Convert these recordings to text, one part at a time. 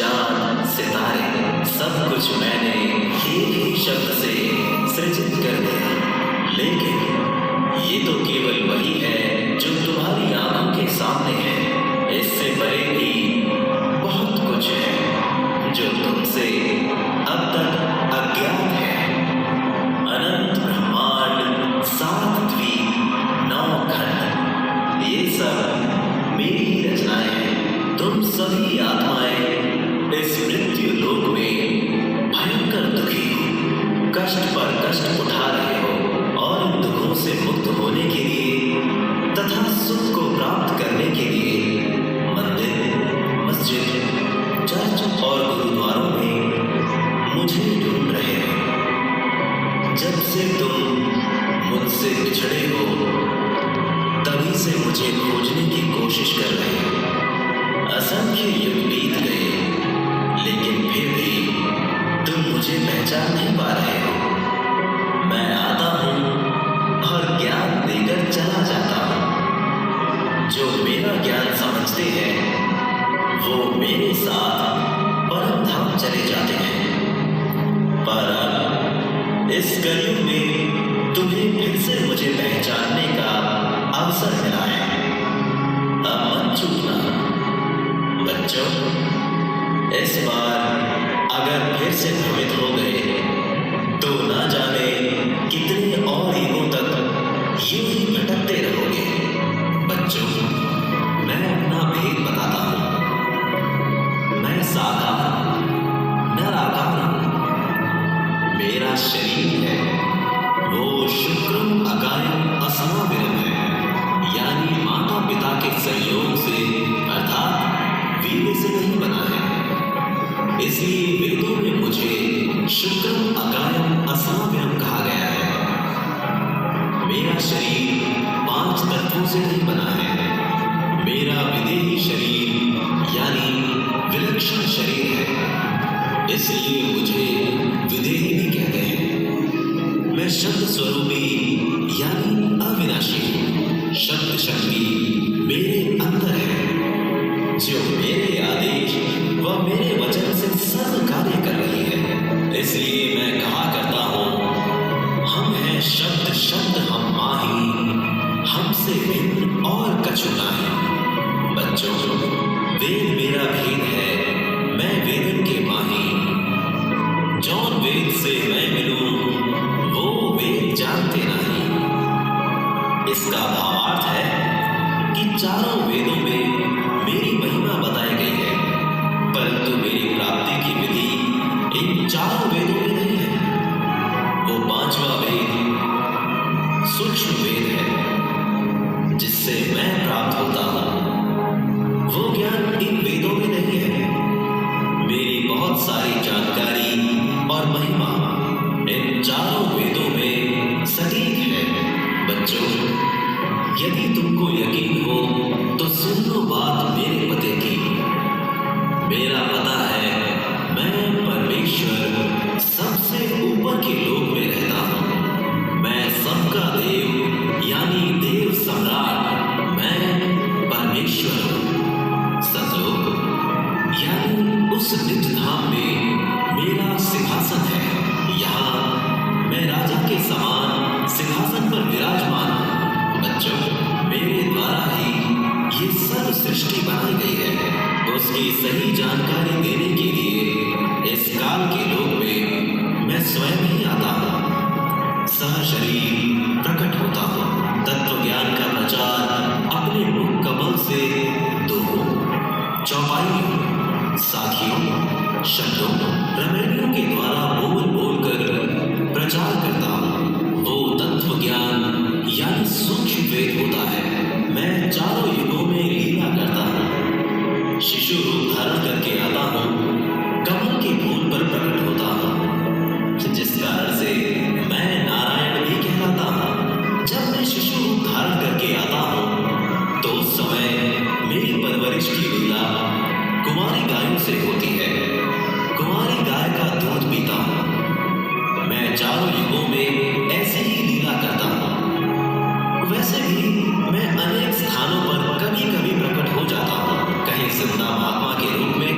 चांद सितारे सब कुछ मैंने एक ही शब्द से सृजित कर दिया, लेकिन ये तो केवल वही है जो तुम्हारी आंखों के सामने है। इससे परे भी बहुत कुछ है जो तुमसे अब तक अज्ञात है। अनंत ब्रह्मांड, 7 द्वीप, 9 खंड, ये सब मेरी ही रचनाएं हैं। तुम सभी आत्माएं इस मृत्यु लोक में भयंकर दुखी हो, कष्ट पर कष्ट उठा रहे हो और इन दुखों से मुक्त होने के लिए तथा सुख को प्राप्त करने के लिए मंदिर, मस्जिद, चर्च और गुरुद्वारों में मुझे ढूंढ रहे हो। जब से तुम मुझसे बिछड़े हो तभी से मुझे खोजने की कोशिश कर रहे हो। असंख्य युग बीत गए, लेकिन फिर भी तुम मुझे पहचान नहीं पा रहे हो। मैं आता हूँ और ज्ञान देकर चला जाता हूँ। जो मेरा ज्ञान समझते हैं वो मेरे साथ परम धाम चले जाते हैं। पर अब इस कलयुग में तुम्हें फिर से मुझे पहचानने का अवसर मिला है। अब मत चूकना बच्चों। इस बार अगर फिर से भ्रमित हो गए तो ना जाने कितने और युगों तक यूं ही भटकते रहोगे। बच्चों, मैं अपना भेद बताता हूँ। मैं साकार हूँ, निराकार हूँ। मेरा शरीर है वो शुक्रम अकायम असनाविरम है, यानी माता पिता के संयोग से अर्थात वीर्य से नहीं बना है। इसलिए वेदों में मुझे शुक्रम अकायम असनाविरम कहा गया है। मेरा शरीर 5 तत्वों से नहीं बना है। मेरा विदेही शरीर यानी विलक्षण शरीर है, इसलिए मुझे विदेही भी कहते हैं। मैं शब्द स्वरूपी यानी अविनाशी हूँ। शब्द शक्ति मेरे अंदर है जो मेरे आदेश व मेरे वचन से सर्व कार्य कर रही है। इसलिए मैं कहा करता हूँ, हम हैं शब्द, शब्द हम माही, हमसे भिन्न और कछु नाही। बच्चों, वेद मेरा भेद है, मैं वेदन के माही। जौन वेद से मैं मिलूं वो वेद जानते नहीं। इसका भावार्थ है कि चारों वेदों में मेरी महिमा बताई गई है, परंतु मेरी प्राप्ति की विधि इन चारों वेदों में नहीं है। वो 5वां वेद सूक्ष्म वेद है जिससे मैं प्राप्त होता हूँ। वो ज्ञान इन वेदों में नहीं है। मेरी बहुत सारी जानकारी और महिमा इन चारों वेदों में सटीक है। बच्चों, यदि तुमको यकीन हो तो सुन लो बात मेरे पते की। मेरा पता है, मैं परमेश्वर सबसे ऊपर के लोक में रहता हूँ। मैं सबका देव यानी देव सम्राट, मैं परमेश्वर हूँ। सतलोक यानी उस निज धाम में मेरा सिंहासन है। यहाँ मैं राजा के समान सिंहासन पर विराजमान हूँ। बच्चों, मेरे द्वारा ही ये सब सृष्टि बनाई गई है। उसकी सही जानकारी देने के लिए इस काल के लोक में मैं स्वयं ही आता हूँ। सह शरीर प्रकट होता हूँ। तत्व ज्ञान का प्रचार अपने मुख कमल से दोहों, चौपाइयों, साखियों, शब्दों, रमैनियों के द्वारा बोल बोलकर प्रचार करता हूँ। वो तत्व ज्ञान यानी सूक्ष्म वेद होता है। मैं चारों युगों में लीला करता हूँ। शिशु रूप धारण करके आता हूँ, कमल के फूल पर प्रकट होता हूँ, जिस कारण से मैं नारायण भी कहलाता हूँ। जब मैं शिशु रूप धारण करके आता हूँ तो उस समय मेरी परवरिश की लीला कुमारी गायों से होती है। कुमारी गाय का दूध पीता हूँ। मैं चारों युगों में ऐसे ही लीला करता हूँ। वैसे भी मैं अनेक स्थानों पर कभी कभी प्रकट हो जाता हूँ। कहीं जिंदा महात्मा के रूप में,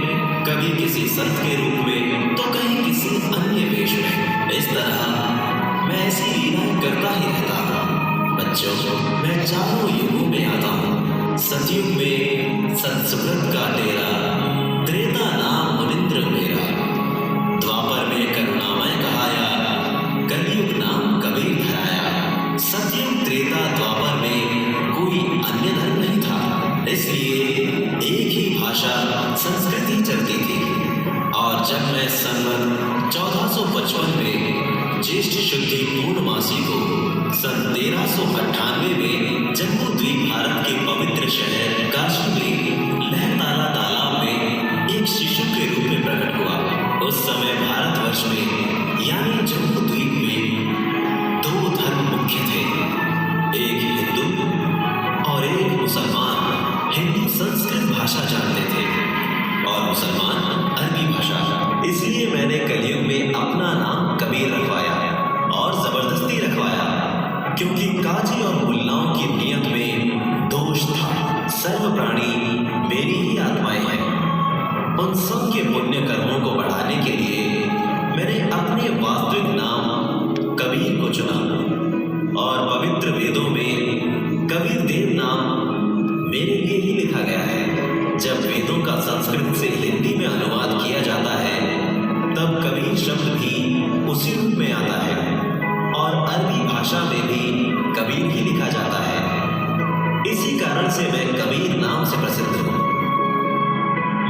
कभी किसी संत के रूप में तो कहीं किसी अन्य वेश में। इस तरह मैं ऐसी लीलाएं करता ही रहता हूँ। बच्चों, मैं चारों युगों में आता हूँ। सतयुग में सतसुब्रत का डेरा, त्रेता नाम मुनिंद्र मेरा, द्वापर में करुणामय कहाया, कलयुग नाम कबीर धराया। सतयुग त्रेता द्वापर में कोई अन्य धर्म नहीं था, इसलिए एक ही भाषा संस्कृति चलती थी। और जब मैं सन 1455 में ज्येष्ठ शुद्धि पूर्णमासी को सन 1398 में जम्बू द्वीप भारत के पवित्र शहर काशी में लहरताला तालाब में एक शिशु के रूप में प्रकट हुआ। उस समय भारतवर्ष में यानी जम्बू द्वीप में दो धर्म मुख्य थे, एक हिंदू और एक मुसलमान। हिंदू संस्कृत भाषा जानते थे और मुसलमान अरबी भाषा। इसलिए मैंने कलयुग में अपना नाम कबीर रखवाया और जबरदस्ती रखवाया, क्योंकि काजी और मुल्लाओं की नियत में दोष था। सर्व प्राणी मेरी ही आत्माएं हैं। उन सब के पुण्य कर्मों को बढ़ाने के लिए मैंने अपने वास्तविक नाम कबीर को चुना और पवित्र वेदों में कबीर देव नाम मेरे लिए ही लिखा गया है। जब वेदों का संस्कृत से हिंदी में अनुवाद किया जाता है तब कबीर शब्द भी उसी रूप में आता है और अरबी भाषा में भी कबीर ही लिखा जाता है। इसी कारण से मैं कबीर नाम से प्रसिद्ध हूँ।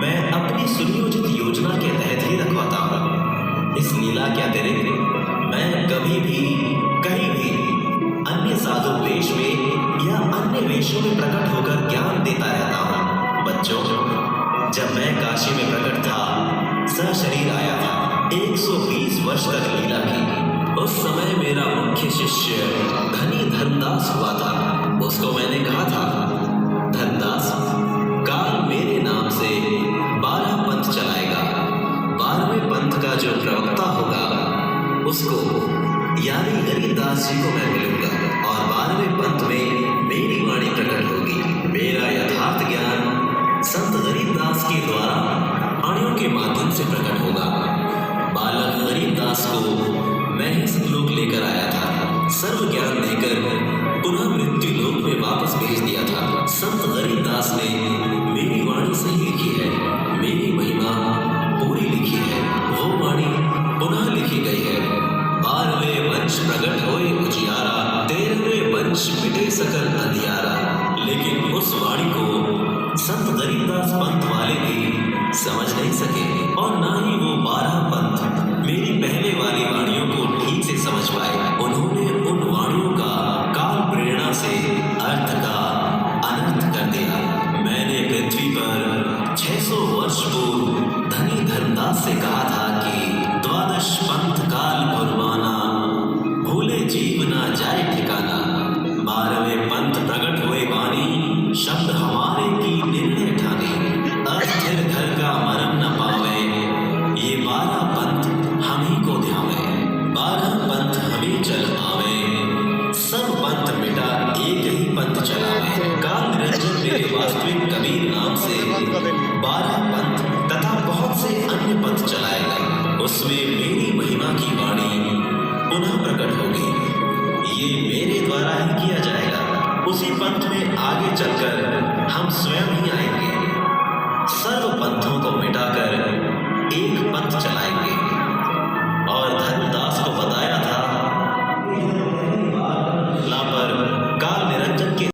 मैं अपनी सुनियोजित योजना के तहत ही रखवाता हूँ। इस लीला के अतिरिक्त मैं कभी भी कहीं भी अन्य साधु वेश में या अन्य वेशों में प्रकट होकर ज्ञान देता रहता हूँ। बच्चों, जब मैं काशी में प्रकट था, सशरीर आया था, 120 वर्ष तक लीला की। उस समय मेरा मुख्य शिष्य धनी धर्मदास हुआ था। उसको मैंने कहा था, धर्मदास, काल मेरे नाम से 12 पंथ चलाएगा। 12वें पंथ का जो प्रवक्ता होगा उसको यानी गरीबदास जी को मैं मिलूंगा और 12वें पंथ में मेरी वाणी प्रकट होगी। मेरा यथार्थ ज्ञान संत गरीबदास के द्वारा वाणियों के माध्यम से प्रकट होगा। बालक गरीबदास को मैं ही सतलोक लेकर आया था, सर्व ज्ञान देकर पुनः मृत्यु लोक में वापस भेज दिया था। संत गरीबदास ने मेरी वाणी सही लिखी है, मेरी महिमा पूरी लिखी है, वो वाणी पुनः लिखी गई है। 12वें वंश प्रगट होए उजियारा, 13वें वंश मिटे सकल अंधियारा। लेकिन उस वाणी को संत गरीबदास पंथ वाले भी समझ नहीं सके और ना ही वो 12 पंथ मेरी पहले वाली वाणियों को ठीक से समझ पाए। उन्होंने उन वाणियों का काल प्रेरणा से अर्थ का अनर्थ कर दिया। मैंने पृथ्वी पर 600 वर्ष पूर्व धनी धर्मदास से कहा था कि 12 पंथ काल पुरवाना, भूले जीव ना जाए ठिकाना। 12वें पंथ प्रकट हुए वाणी, शब्द हमारे की निर्णय ठाने। अस्थिर घर का मरम न पावे, ये 12 पंथ हम ही को ध्यावे। 12 पंथ हमें चल आवे, सब पंथ मिटा एक ही पंथ चलावे। काल निरंजन मेरे वास्तविक कबीर नाम से 12 पंथ तथा बहुत से अन्य पंथ चलाएगा। उसमें मेरी महिमा की वाणी पुनः प्रकट होगी। ये मेरे द्वारा ही किया जाएगा। उसी पंथ में आगे चलकर हम स्वयं ही आएंगे। सर्व पंथों को मिटाकर एक पंथ चलाएंगे।